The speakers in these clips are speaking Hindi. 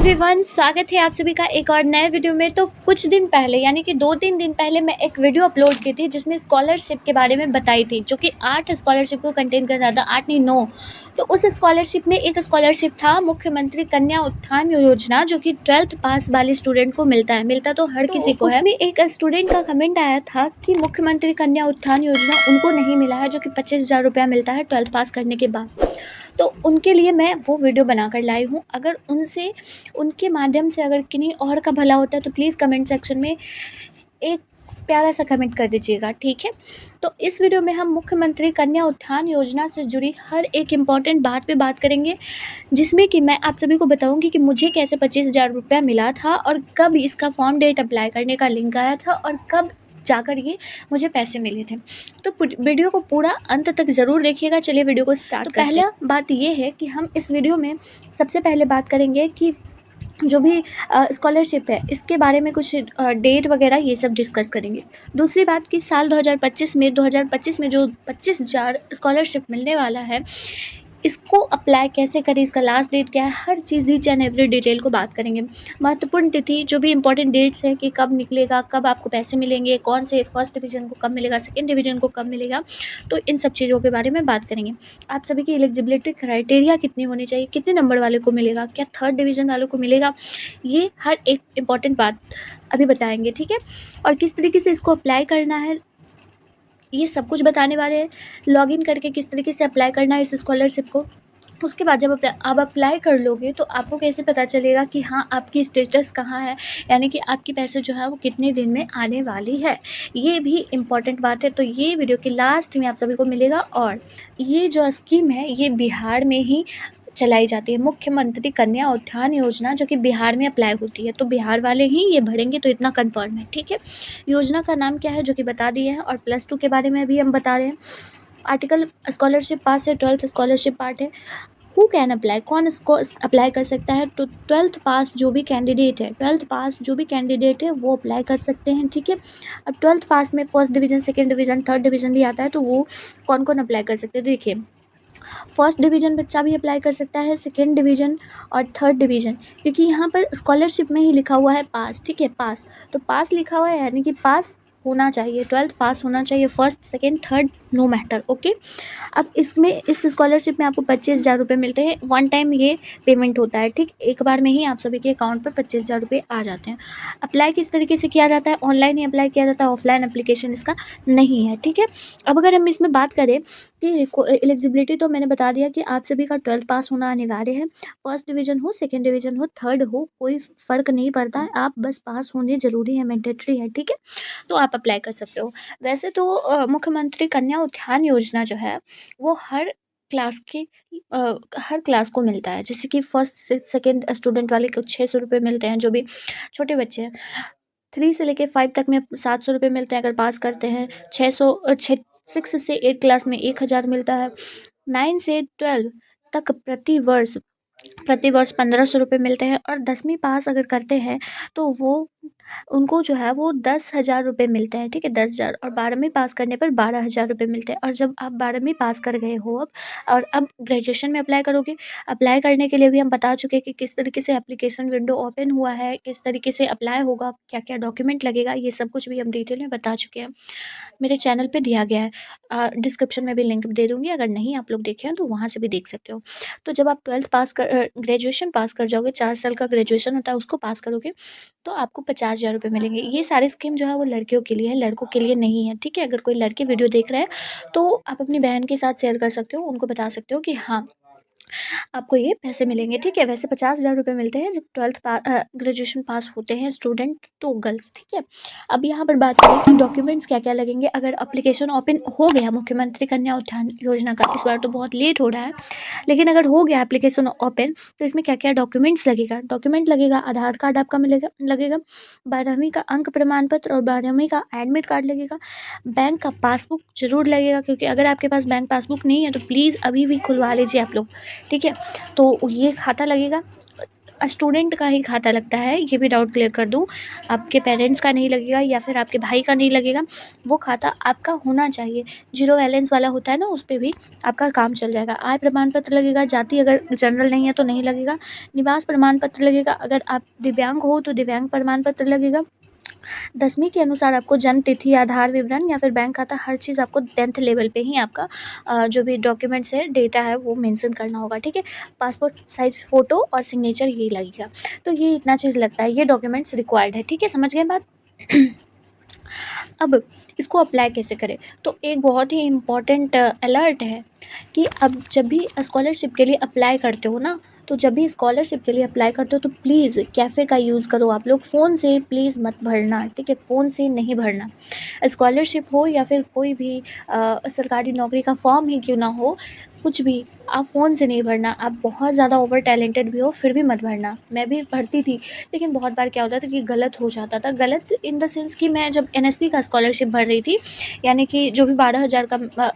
एवरीवन, स्वागत है आप सभी का एक और नए वीडियो में। तो कुछ दिन पहले यानी कि 2-3 दिन पहले मैं एक वीडियो अपलोड की थी जिसमें स्कॉलरशिप के बारे में बताई थी, जो कि 8 स्कॉलरशिप को कंटेन कर रहा था, 8 नहीं 9। तो उस स्कॉलरशिप में एक स्कॉलरशिप था मुख्यमंत्री कन्या उत्थान योजना, जो कि 12th पास वाले स्टूडेंट को मिलता है। मिलता तो हर किसी को है। उसमें एक स्टूडेंट का कमेंट आया था कि मुख्यमंत्री कन्या उत्थान योजना उनको नहीं मिला है, जो कि 25,000 रुपया मिलता है 12th पास करने के बाद। तो उनके लिए मैं वो वीडियो बनाकर लाई हूँ। अगर उनके माध्यम से अगर किन्हीं और का भला होता है तो प्लीज़ कमेंट सेक्शन में एक प्यारा सा कमेंट कर दीजिएगा, ठीक है। तो इस वीडियो में हम मुख्यमंत्री कन्या उत्थान योजना से जुड़ी हर एक इम्पॉर्टेंट बात पे बात करेंगे, जिसमें कि मैं आप सभी को बताऊंगी कि मुझे कैसे 25,000 रुपया मिला था और कब इसका फॉर्म डेट अप्लाई करने का लिंक आया था और कब जाकर ये मुझे पैसे मिले थे। तो वीडियो को पूरा अंत तक ज़रूर देखिएगा। चलिए वीडियो को स्टार्ट करते हैं। पहला बात ये है कि हम इस वीडियो में सबसे पहले बात करेंगे कि जो भी स्कॉलरशिप है इसके बारे में कुछ डेट वगैरह ये सब डिस्कस करेंगे। दूसरी बात कि साल 2025 में जो 25,000 स्कॉलरशिप मिलने वाला है, इसको अप्लाई कैसे करें, इसका लास्ट डेट क्या है, हर चीज़ ईच एंड एवरी डिटेल को बात करेंगे। महत्वपूर्ण तिथि, जो भी इंपॉर्टेंट डेट्स है कि कब निकलेगा, कब आपको पैसे मिलेंगे, कौन से फर्स्ट डिवीज़न को कब मिलेगा, सेकंड डिवीज़न को कब मिलेगा, तो इन सब चीज़ों के बारे में बात करेंगे। आप सभी की एलिजिबिलिटी क्राइटेरिया कितनी होनी चाहिए, कितने नंबर वाले को मिलेगा, क्या थर्ड डिवीज़न वालों को मिलेगा, ये हर एक इम्पॉर्टेंट बात अभी बताएंगे, ठीक है। और किस तरीके से इसको अप्लाई करना है ये सब कुछ बताने वाले हैं। लॉगिन करके किस तरीके से अप्लाई करना है इस स्कॉलरशिप को। उसके बाद जब आप अप्लाई कर लोगे तो आपको कैसे पता चलेगा कि हाँ आपकी स्टेटस कहाँ है, यानी कि आपके पैसे जो है वो कितने दिन में आने वाली है, ये भी इम्पॉर्टेंट बात है। तो ये वीडियो के लास्ट में आप सभी को मिलेगा। और ये जो स्कीम है ये बिहार में ही चलाई जाती है, मुख्यमंत्री कन्या उत्थान योजना, जो कि बिहार में अप्लाई होती है। तो बिहार वाले ही ये भरेंगे, तो इतना कंफर्म है, ठीक है। योजना का नाम क्या है जो कि बता दिए हैं। और +2 के बारे में भी हम बता रहे हैं। आर्टिकल स्कॉलरशिप पास है, 12th स्कॉलरशिप पार्ट है। हु कैन अप्लाई, कौन इसको अप्लाई कर सकता है, तो 12th पास जो भी कैंडिडेट है, 12th पास जो भी कैंडिडेट है वो अप्लाई कर सकते हैं, ठीक है। अब 12th पास में first division, second division, third division भी आता है, तो वो कौन कौन अप्लाई कर सकते हैं। देखिए, फर्स्ट डिवीज़न बच्चा भी अप्लाई कर सकता है, सेकेंड डिवीज़न और थर्ड डिवीज़न, क्योंकि यहाँ पर स्कॉलरशिप में ही लिखा हुआ है पास, ठीक है। पास, तो पास लिखा हुआ है यानी कि पास होना चाहिए, 12th पास होना चाहिए, first second third no matter, okay. अब इसमें इस स्कॉलरशिप में आपको 25,000 रुपये मिलते हैं। वन टाइम ये पेमेंट होता है, ठीक। एक बार में ही आप सभी के अकाउंट पर 25,000 रुपये आ जाते हैं। अप्लाई किस तरीके से किया जाता है, ऑनलाइन ही अप्लाई किया जाता है, ऑफलाइन एप्लीकेशन इसका नहीं है, ठीक है। अब अगर हम इसमें बात करें कि एलिजिबिलिटी, तो मैंने बता दिया कि आप सभी का 12th पास होना अनिवार्य है। फर्स्ट डिवीज़न हो, सेकेंड डिवीज़न हो, थर्ड हो, कोई फ़र्क नहीं पड़ता है, आप बस पास होने ज़रूरी है, मैंडेटरी है, ठीक है। तो आप अप्लाई कर सकते हो। वैसे तो मुख्यमंत्री कन्या उत्थान योजना जो है वो क्लास के हर क्लास को मिलता है। जैसे कि फर्स्ट से सेकेंड स्टूडेंट वाले को 600 रुपये मिलते हैं, जो भी छोटे बच्चे हैं। 3 से लेके 5 तक में 700 रुपये मिलते हैं अगर पास करते हैं। 6 से 8 क्लास में 1,000 मिलता है। 9 से 12 तक प्रतिवर्ष 1,500 रुपये मिलते हैं। और 10वीं पास अगर करते हैं तो उनको जो है वो 10,000 रुपये मिलते हैं, ठीक है, 10,000। और 12वीं पास करने पर 12,000 रुपये मिलते हैं। और जब आप 12वीं पास कर गए हो अब ग्रेजुएशन में अप्लाई करोगे, अप्लाई करने के लिए भी हम बता चुके हैं कि किस तरीके से एप्लीकेशन विंडो ओपन हुआ है, किस तरीके से अप्लाई होगा, क्या क्या डॉक्यूमेंट लगेगा, ये सब कुछ भी हम डिटेल में बता चुके हैं। मेरे चैनल पे दिया गया है, डिस्क्रिप्शन में भी लिंक दे दूँगी, अगर नहीं आप लोग देखे हैं तो वहाँ से भी देख सकते हो। तो जब आप ग्रेजुएशन पास कर जाओगे, 4 साल का ग्रेजुएशन होता है, उसको पास करोगे तो आपको 50,000 रुपये मिलेंगे। ये सारी स्कीम जो है वो लड़कियों के लिए है, लड़कों के लिए नहीं है, ठीक है। अगर कोई लड़की वीडियो देख रहा है तो आप अपनी बहन के साथ शेयर कर सकते हो, उनको बता सकते हो कि हाँ आपको ये पैसे मिलेंगे, ठीक है। वैसे 50,000 रुपये मिलते हैं जब ग्रेजुएशन पास होते हैं स्टूडेंट, तो गर्ल्स, ठीक है। अब यहाँ पर बात करें कि डॉक्यूमेंट्स क्या क्या लगेंगे। अगर एप्लीकेशन ओपन हो गया मुख्यमंत्री कन्या उत्थान योजना का, इस बार तो बहुत लेट हो रहा है, लेकिन अगर हो गया एप्लीकेशन ओपन तो इसमें क्या क्या डॉक्यूमेंट्स लगेगा। डॉक्यूमेंट लगेगा, आधार कार्ड आपका लगेगा, 12वीं का अंक प्रमाण पत्र और 12वीं का एडमिट कार्ड लगेगा। बैंक का पासबुक जरूर लगेगा, क्योंकि अगर आपके पास बैंक पासबुक नहीं है तो प्लीज़ अभी भी खुलवा लीजिए आप लोग, ठीक है। तो ये खाता लगेगा। स्टूडेंट का ही खाता लगता है, ये भी डाउट क्लियर कर दूँ। आपके पेरेंट्स का नहीं लगेगा या फिर आपके भाई का नहीं लगेगा, वो खाता आपका होना चाहिए। ज़ीरो बैलेंस वाला होता है ना, उस पे भी आपका काम चल जाएगा। आय प्रमाण पत्र लगेगा, जाति अगर जनरल नहीं है तो नहीं लगेगा, निवास प्रमाण पत्र लगेगा, अगर आप दिव्यांग हो तो दिव्यांग प्रमाण पत्र लगेगा, 10वीं के अनुसार आपको जन्म तिथि, आधार विवरण या फिर बैंक खाता, हर चीज़ आपको 10th लेवल पे ही आपका जो भी डॉक्यूमेंट्स है, डेटा है, वो मेंशन करना होगा, ठीक है। पासपोर्ट साइज़ फ़ोटो और सिग्नेचर ये लगेगा। तो ये इतना चीज़ लगता है, ये डॉक्यूमेंट्स रिक्वायर्ड है, ठीक है, समझ गए बात। अब इसको अप्लाई कैसे करें, तो एक बहुत ही इम्पॉर्टेंट अलर्ट है कि अब जब भी स्कॉलरशिप के लिए अप्लाई करते हो ना, तो जब भी स्कॉलरशिप के लिए अप्लाई करते हो तो प्लीज़ कैफ़े का यूज़ करो आप लोग, फ़ोन से प्लीज़ मत भरना, ठीक है, फ़ोन से नहीं भरना। स्कॉलरशिप हो या फिर कोई भी सरकारी नौकरी का फॉर्म ही क्यों ना हो, कुछ भी आप फ़ोन से नहीं भरना। आप बहुत ज़्यादा ओवर टैलेंटेड भी हो फिर भी मत भरना। मैं भी भरती थी, लेकिन बहुत बार क्या होता था कि गलत हो जाता था। गलत इन द सेंस कि मैं जब एनएसपी का स्कॉलरशिप भर रही थी, यानी कि जो भी 12,000 का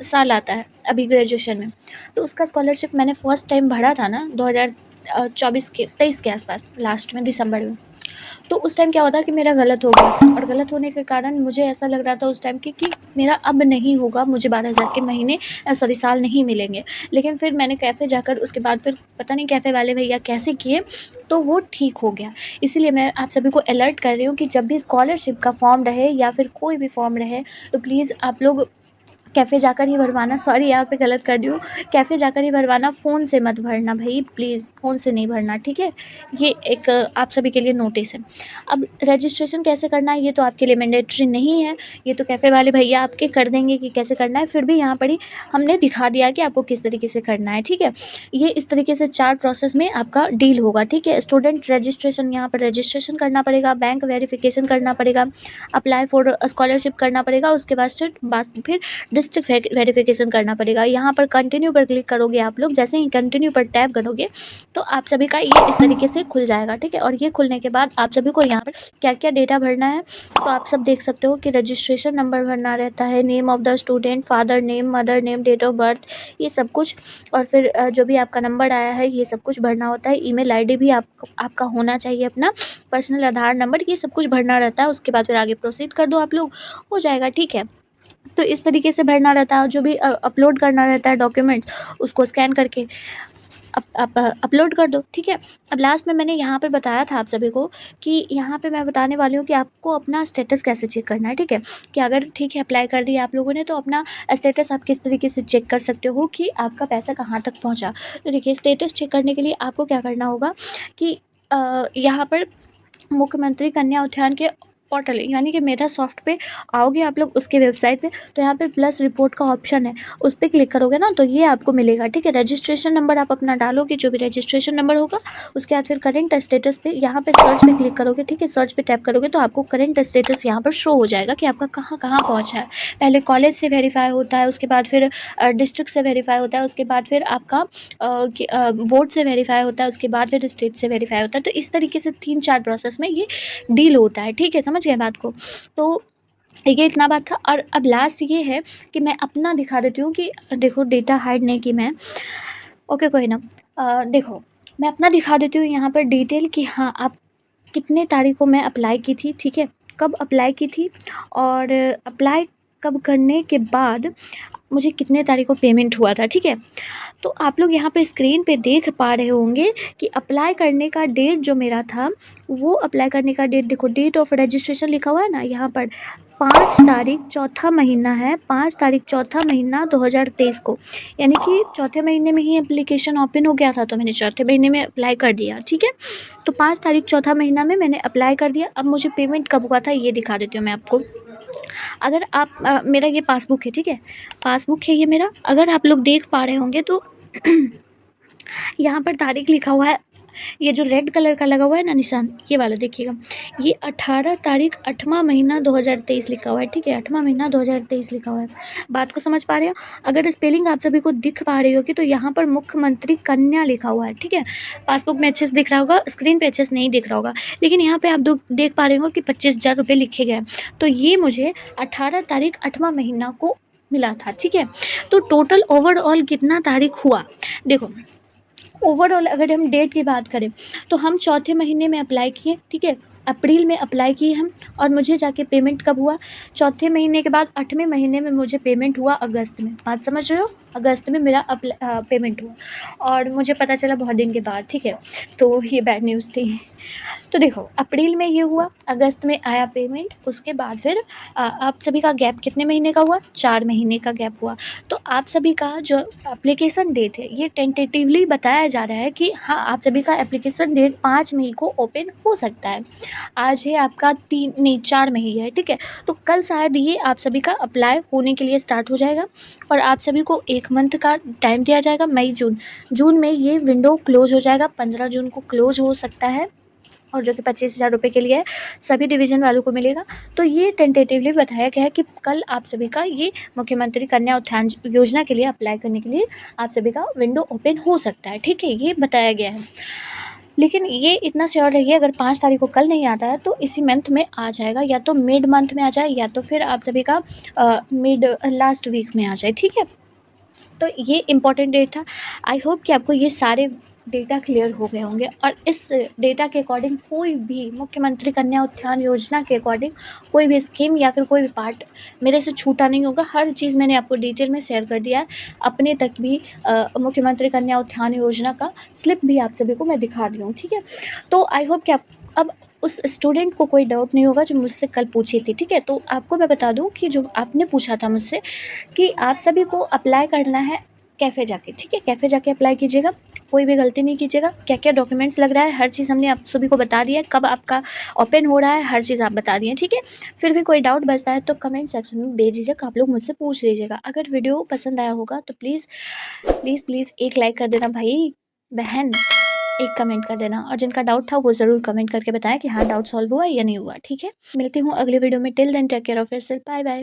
साल आता है अभी ग्रेजुएशन में, तो उसका स्कॉलरशिप मैंने फर्स्ट टाइम भरा था ना 2024 के 23 के आसपास, लास्ट में दिसंबर में। तो उस टाइम क्या होता कि मेरा गलत हो गया, और गलत होने के कारण मुझे ऐसा लग रहा था उस टाइम कि मेरा अब नहीं होगा, मुझे 12,000 के महीने सॉरी साल नहीं मिलेंगे। लेकिन फिर मैंने कैफ़े जाकर उसके बाद फिर पता नहीं कैफ़े वाले भैया कैसे किए, तो वो ठीक हो गया। इसीलिए मैं आप सभी को अलर्ट कर रही हूँ कि जब भी स्कॉलरशिप का फॉर्म रहे या फिर कोई भी फॉर्म रहे, तो प्लीज़ आप लोग कैफ़े जाकर ही भरवाना। सॉरी यहाँ पे गलत कर दी हूँ, कैफ़े जाकर ही भरवाना, फ़ोन से मत भरना भाई, प्लीज़ फ़ोन से नहीं भरना, ठीक है। ये एक आप सभी के लिए नोटिस है। अब रजिस्ट्रेशन कैसे करना है, ये तो आपके लिए मैंडेटरी नहीं है, ये तो कैफ़े वाले भैया आपके कर देंगे कि कैसे करना है। फिर भी यहाँ पर ही हमने दिखा दिया कि आपको किस तरीके से करना है, ठीक है। ये इस तरीके से 4 प्रोसेस में आपका डील होगा, ठीक है। स्टूडेंट रजिस्ट्रेशन, यहाँ पर रजिस्ट्रेशन करना पड़ेगा, बैंक वेरिफिकेशन करना पड़ेगा, अप्लाई फॉर स्कॉलरशिप करना पड़ेगा, उसके बाद फिर डिस्ट्रिक्ट वेरिफिकेशन करना पड़ेगा। यहाँ पर कंटिन्यू पर क्लिक करोगे आप लोग, जैसे ही कंटिन्यू पर टैप करोगे तो आप सभी का ये इस तरीके से खुल जाएगा, ठीक है। और ये खुलने के बाद आप सभी को यहाँ पर क्या क्या डेटा भरना है, तो आप सब देख सकते हो कि रजिस्ट्रेशन नंबर भरना रहता है, name of the student, father name, mother name, date of birth, ये सब कुछ, और फिर जो भी आपका नंबर आया है ये सब कुछ भरना होता है। ईमेल आईडी भी आपका होना चाहिए, अपना पर्सनल आधार नंबर, ये सब कुछ भरना रहता है। उसके बाद फिर आगे प्रोसीड कर दो आप लोग, हो जाएगा, ठीक है। तो इस तरीके से भरना रहता है, और जो भी अपलोड करना रहता है डॉक्यूमेंट्स, उसको स्कैन करके आप अपलोड कर दो, ठीक है। अब लास्ट में मैंने यहाँ पे बताया था आप सभी को कि यहाँ पे मैं बताने वाली हूँ कि आपको अपना स्टेटस कैसे चेक करना है, ठीक है। कि अगर ठीक है अप्लाई कर दिया आप लोगों ने, तो अपना स्टेटस आप किस तरीके से चेक कर सकते हो कि आपका पैसा कहाँ तक पहुँचा। तो देखिए, स्टेटस चेक करने के लिए आपको क्या करना होगा कि यहाँ पर मुख्यमंत्री कन्या उत्थान के पोर्टल, यानी कि मेरा सॉफ्ट पे आओगे आप लोग उसके वेबसाइट पे, तो यहाँ पे प्लस रिपोर्ट का ऑप्शन है, उस पर क्लिक करोगे ना तो ये आपको मिलेगा, ठीक है। रजिस्ट्रेशन नंबर आप अपना डालोगे, जो भी रजिस्ट्रेशन नंबर होगा, उसके बाद फिर करेंट स्टेटस पे यहाँ पे सर्च पे क्लिक करोगे, ठीक है। सर्च पे टैप करोगे तो आपको करेंट स्टेटस यहाँ पर शो हो जाएगा कि आपका कहाँ कहाँ पहुँचा है। पहले कॉलेज से वेरीफाई होता है, उसके बाद फिर डिस्ट्रिक्ट से वेरीफाई होता है, उसके बाद फिर आपका बोर्ड से वेरीफाई होता है, उसके बाद फिर स्टेट से वेरीफाई होता है। तो इस तरीके से 3-4 प्रोसेस में ये डील होता है, ठीक है, समझ गए बात को। तो ये इतना बात था। और अब लास्ट ये है कि मैं अपना दिखा देती हूँ कि देखो, डेटा हाइड नहीं की मैं, ओके कोई ना। देखो, मैं अपना दिखा देती हूँ यहाँ पर डिटेल कि हाँ आप कितने तारीख को मैं अप्लाई की थी, ठीक है, कब अप्लाई की थी, और अप्लाई कब करने के बाद मुझे कितने तारीख को पेमेंट हुआ था, ठीक है। तो आप लोग यहाँ पे स्क्रीन पे देख पा रहे होंगे कि अप्लाई करने का डेट जो मेरा था, वो अप्लाई करने का डेट देखो, डेट ऑफ रजिस्ट्रेशन लिखा हुआ है ना यहाँ पर, 5 तारीख चौथा महीना है, 5 तारीख चौथा महीना 2023 को, यानी कि चौथे महीने में ही एप्लीकेशन ओपन हो गया था, तो मैंने चौथे महीने में अप्लाई कर दिया, ठीक है। तो 5 तारीख चौथा महीना में मैंने अप्लाई कर दिया। अब मुझे पेमेंट कब हुआ था ये दिखा देती हूँ मैं आपको। अगर आप मेरा ये पासबुक है, ठीक है, पासबुक है ये मेरा, अगर आप लोग देख पा रहे होंगे तो यहाँ पर तारीख लिखा हुआ है, ये जो रेड कलर का लगा हुआ है ना निशान, ये वाला देखिएगा, ये 18 तारीख 8वां महीना 2023 लिखा हुआ है, ठीक है, 8वां महीना 2023 लिखा हुआ है। बात को समझ पा रहे हो? अगर स्पेलिंग आप सभी को दिख पा रही होगी तो यहाँ पर मुख्यमंत्री कन्या लिखा हुआ है, ठीक है। पासबुक में अच्छे से दिख रहा होगा, स्क्रीन पे अच्छे से नहीं दिख रहा होगा, लेकिन यहाँ पे आप देख पा रहे हो कि 25,000 रुपये लिखे गए। तो ये मुझे 18 तारीख 8वां महीना को मिला था, ठीक है। तो टोटल ओवरऑल कितना तारीख हुआ, देखो, ओवरऑल अगर हम डेट की बात करें तो हम चौथे महीने में अप्लाई किए, ठीक है, अप्रैल में अप्लाई किए हम, और मुझे जाके पेमेंट कब हुआ, चौथे महीने के बाद 8वें महीने में मुझे पेमेंट हुआ अगस्त में। बात समझ रहे हो, अगस्त में मेरा पेमेंट हुआ और मुझे पता चला बहुत दिन के बाद, ठीक है। तो ये बैड न्यूज़ थी। तो देखो अप्रैल में ये हुआ, अगस्त में आया पेमेंट, उसके बाद फिर आप सभी का गैप कितने महीने का हुआ, 4 महीने का गैप हुआ। तो आप सभी का जो एप्लीकेशन डेट है ये टेंटेटिवली बताया जा रहा है कि हाँ आप सभी का एप्लीकेशन डेट 5 मई को ओपन हो सकता है। आज है आपका 4 मई है, ठीक है। तो कल शायद ये आप सभी का अप्लाई होने के लिए स्टार्ट हो जाएगा और आप सभी को 1 मंथ का टाइम दिया जाएगा, मई जून में ये विंडो क्लोज हो जाएगा, 15 जून को क्लोज हो सकता है, और जो कि 25,000 रुपये के लिए है, सभी डिवीज़न वालों को मिलेगा। तो ये टेंटेटिवली बताया गया है कि कल आप सभी का ये मुख्यमंत्री कन्या उत्थान योजना के लिए अप्लाई करने के लिए आप सभी का विंडो ओपन हो सकता है, ठीक है, ये बताया गया है। लेकिन ये इतना श्योर रहिए अगर 5 तारीख को कल नहीं आता है तो इसी मंथ में आ जाएगा, या तो मिड मंथ में आ जाए या तो फिर आप सभी का मिड लास्ट वीक में आ जाए, ठीक है। तो ये इम्पॉर्टेंट डेट था। आई होप कि आपको ये सारे डेटा क्लियर हो गए होंगे और इस डेटा के अकॉर्डिंग कोई भी मुख्यमंत्री कन्या उत्थान योजना के अकॉर्डिंग कोई भी स्कीम या फिर कोई भी पार्ट मेरे से छूटा नहीं होगा। हर चीज़ मैंने आपको डिटेल में शेयर कर दिया है। अपने तक भी मुख्यमंत्री कन्या उत्थान योजना का स्लिप भी आप सभी को मैं दिखा दी हूँ, ठीक है। तो आई होप कि आप अब उस स्टूडेंट को कोई डाउट नहीं होगा जो मुझसे कल पूछी थी, ठीक है। तो आपको मैं बता दूं कि जो आपने पूछा था मुझसे कि आप सभी को अप्लाई करना है कैफ़े जाके, ठीक है, कैफ़े जाके अप्लाई कीजिएगा, कोई भी गलती नहीं कीजिएगा। क्या क्या डॉक्यूमेंट्स लग रहा है हर चीज़ हमने आप सभी को बता दिया है, कब आपका ओपन हो रहा है हर चीज़ आप बता दिए, ठीक है। फिर भी कोई डाउट बचता है तो कमेंट सेक्शन में भेजिएगा, आप लोग मुझसे पूछ लीजिएगा। अगर वीडियो पसंद आया होगा तो प्लीज़ प्लीज़ प्लीज़ एक लाइक कर देना भाई बहन, एक कमेंट कर देना, और जिनका डाउट था वो ज़रूर कमेंट करके बताएं कि हाँ डाउट सॉल्व हुआ या नहीं हुआ, ठीक है। मिलती हूँ अगले वीडियो में, till then take care of yourself, bye bye.